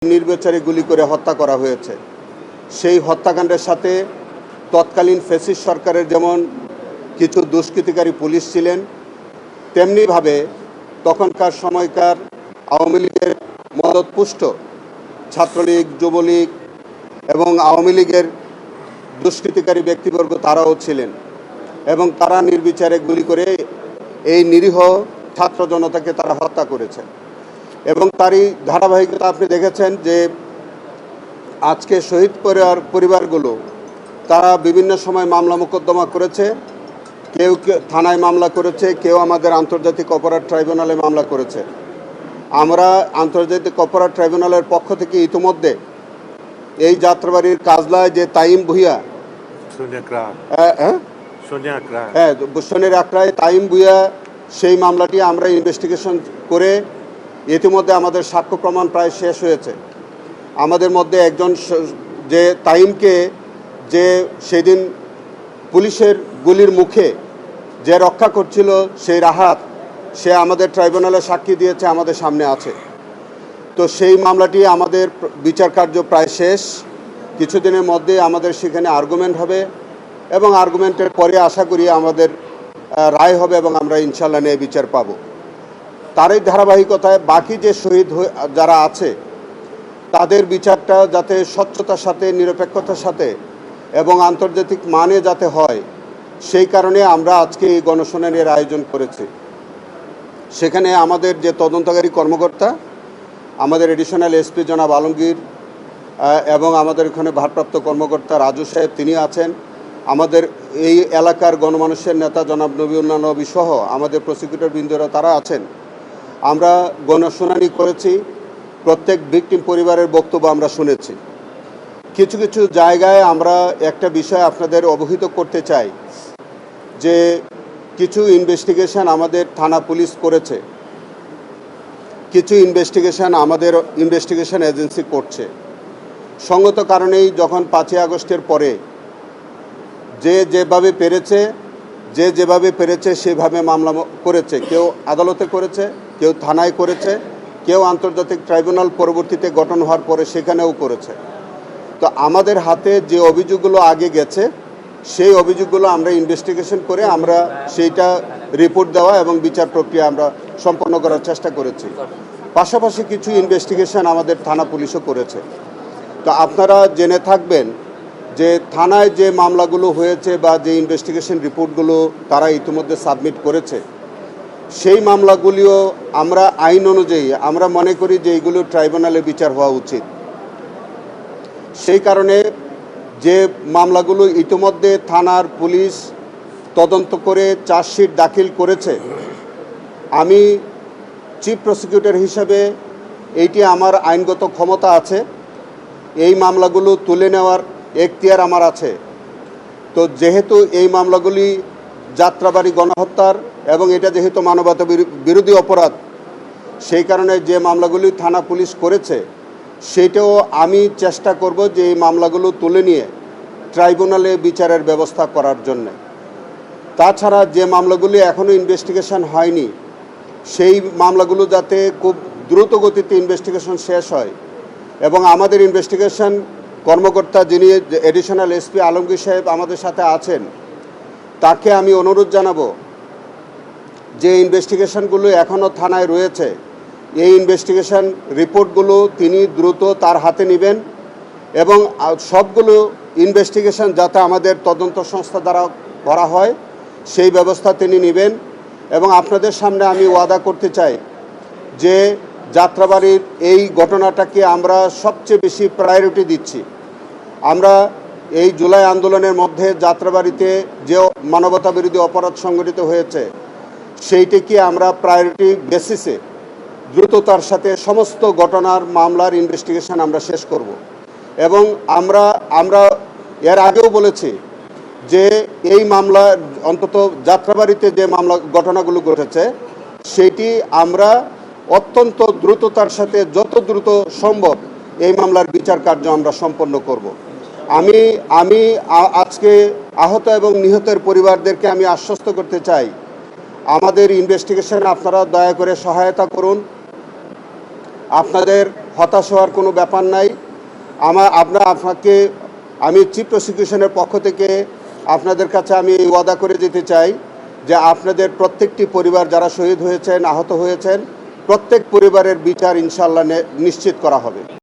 নির্বিচারে গুলি করে হত্যা করা হয়েছে। সেই হত্যাকাণ্ডের সাথে তৎকালীন ফ্যাসিস্ট সরকারের যেমন কিছু দুষ্কৃতিকারী পুলিশ ছিলেন, তেমনিভাবে তখনকার সময়কার আওয়ামী লীগের মদতপুষ্ট ছাত্রলীগ, যুবলীগ এবং আওয়ামী লীগের দুষ্কৃতিকারী ব্যক্তিবর্গ তারাও ছিলেন এবং তারা নির্বিচারে গুলি করে এই নিরীহ ছাত্র জনতাকে তারা হত্যা করেছে। এবং তারই ধারাবাহিকতা আপনি দেখেছেন যে আজকে শহীদ পরিবারগুলো তারা বিভিন্ন সময় মামলা মোকদ্দমা করেছে, কেউ থানায় মামলা করেছে, কেউ আমাদের আন্তর্জাতিক অপরাধ ট্রাইব্যুনালে মামলা করেছে। আমরা আন্তর্জাতিক অপরাধ ট্রাইব্যুনালের পক্ষ থেকে ইতিমধ্যে এই যাত্রাবাড়ির কাজলায় যে তাইম ভুইয়া সোনের আকড়ায় তাইম ভুইয়া সেই মামলাটি আমরা ইনভেস্টিগেশন করে ইতিমধ্যে আমাদের সাক্ষ্য প্রমাণ প্রায় শেষ হয়েছে। আমাদের মধ্যে একজন যে তাইমকে যে সেদিন পুলিশের গুলির মুখে যে রক্ষা করছিল সেই রাহাত, সে আমাদের ট্রাইব্যুনালে সাক্ষী দিয়েছে, আমাদের সামনে আছে। তো সেই মামলাটি আমাদের বিচার কার্য প্রায় শেষ। কিছুদিনের মধ্যে আমাদের সেখানে আর্গুমেন্ট হবে এবং আর্গুমেন্টের পরে আশা করি আমাদের রায় হবে এবং আমরা ইনশাল্লাহ ন্যায় বিচার পাব। তারই ধারাবাহিকতায় বাকি যে শহীদ যারা আছে তাদের বিচারটা যাতে স্বচ্ছতার সাথে, নিরপেক্ষতার সাথে এবং আন্তর্জাতিক মানে যাতে হয়, সেই কারণে আমরা আজকে এই গণশুনানির আয়োজন করেছি। সেখানে আমাদের যে তদন্তকারী কর্মকর্তা, আমাদের এডিশনাল এসপি জনাব আলমগীর এবং আমাদের এখানে ভারপ্রাপ্ত কর্মকর্তা রাজু সাহেব তিনি আছেন, আমাদের এই এলাকার গণমানুষের নেতা জনাব নবীউল্লাহ নবী সহ আমাদের প্রসিকিউটর বৃন্দরা তারা আছেন। আমরা গণশুনানি করেছি, প্রত্যেক ভিকটিম পরিবারের বক্তব্য আমরা শুনেছি। কিছু কিছু জায়গায় আমরা একটা বিষয় আপনাদের অবহিত করতে চাই যে কিছু ইনভেস্টিগেশন আমাদের থানা পুলিশ করেছে, কিছু ইনভেস্টিগেশন আমাদের ইনভেস্টিগেশন এজেন্সি করছে। সঙ্গত কারণেই যখন 5ই আগস্টের পরে যে যেভাবে পেরেছে সেভাবে মামলা করেছে। কেউ আদালতে করেছে, কেউ থানায় করেছে, কেউ আন্তর্জাতিক ট্রাইব্যুনাল পরবর্তীতে গঠন হওয়ার পরে সেখানেও করেছে। তো আমাদের হাতে যে অভিযোগগুলো আগে গেছে সেই অভিযোগগুলো আমরা ইনভেস্টিগেশন করে আমরা সেইটা রিপোর্ট দেওয়া এবং বিচার প্রক্রিয়া আমরা সম্পন্ন করার চেষ্টা করেছি। পাশাপাশি কিছু ইনভেস্টিগেশন আমাদের থানা পুলিশও করেছে। তো আপনারা জেনে থাকবেন যে থানায় যে মামলাগুলো হয়েছে বা যে ইনভেস্টিগেশন রিপোর্টগুলো তারা ইতিমধ্যে সাবমিট করেছে, সেই মামলাগুলিও আমরা আইন অনুযায়ী আমরা মনে করি যে এইগুলো ট্রাইব্যুনালে বিচার হওয়া উচিত। সেই কারণে যে মামলাগুলো ইতিমধ্যে থানার পুলিশ তদন্ত করে চার্জশিট দাখিল করেছে, আমি চিফ প্রসিকিউটর হিসাবে এইটি আমার আইনগত ক্ষমতা আছে, এই মামলাগুলো তুলে নেওয়ার এখতিয়ার আমার আছে। তো যেহেতু এই মামলাগুলি যাত্রাবাড়ি গণহত্যার এবং এটা যেহেতু মানবতা বিরোধী অপরাধ, সেই কারণে যে মামলাগুলি থানা পুলিশ করেছে সেটাও আমি চেষ্টা করব যে এই মামলাগুলো তুলে নিয়ে ট্রাইব্যুনালে বিচারের ব্যবস্থা করার জন্য। তাছাড়া যে মামলাগুলি এখনও ইনভেস্টিগেশন হয়নি সেই মামলাগুলো যাতে খুব দ্রুত গতিতে ইনভেস্টিগেশন শেষ হয় এবং আমাদের ইনভেস্টিগেশন কর্মকর্তা যিনি এডিশনাল এসপি আলমগীর সাহেব আমাদের সাথে আছেন, তাকে আমি অনুরোধ জানাবো যে ইনভেস্টিগেশনগুলো এখনও থানায় রয়েছে এই ইনভেস্টিগেশন রিপোর্টগুলো তিনি দ্রুত তার হাতে নেবেন এবং সবগুলো ইনভেস্টিগেশন যাতে আমাদের তদন্ত সংস্থা দ্বারা করা হয় সেই ব্যবস্থা তিনি নেবেন। এবং আপনাদের সামনে আমি ওয়াদা করতে চাই যে যাত্রাবাড়ির এই ঘটনাটাকে আমরা সবচেয়ে বেশি প্রায়োরিটি দিচ্ছি। আমরা এই জুলাই আন্দোলনের মধ্যে যাত্রাবাড়িতে যে মানবতা বিরোধী অপরাধ সংঘটিত হয়েছে সেইটিকে আমরা প্রায়োরিটি বেসিসে দ্রুততার সাথে সমস্ত ঘটনার মামলার ইনভেস্টিগেশন আমরা শেষ করব। এবং আমরা এর আগেও বলেছি যে এই মামলা অন্তত যাত্রাবাড়িতে যে মামলা ঘটনাগুলো ঘটেছে সেটি আমরা অত্যন্ত দ্রুততার সাথে যত দ্রুত সম্ভব এই মামলার বিচার কার্য আমরা সম্পন্ন করব। আমি আজকে আহত এবং নিহতের পরিবারদেরকে আমি আশ্বস্ত করতে চাই, আমাদের ইনভেস্টিগেশন আপনারা দয়া করে সহায়তা করুন। আপনাদের হতাশ হওয়ার কোনো ব্যাপার নাই। আপনাকে আমি চিফ প্রসিকিউশনের পক্ষ থেকে আপনাদের কাছে আমি ওয়াদা করে যেতে চাই যে আপনাদের প্রত্যেকটি পরিবার যারা শহীদ হয়েছেন, আহত হয়েছেন, প্রত্যেক পরিবারের বিচার ইনশাআল্লাহ নিশ্চিত করা হবে।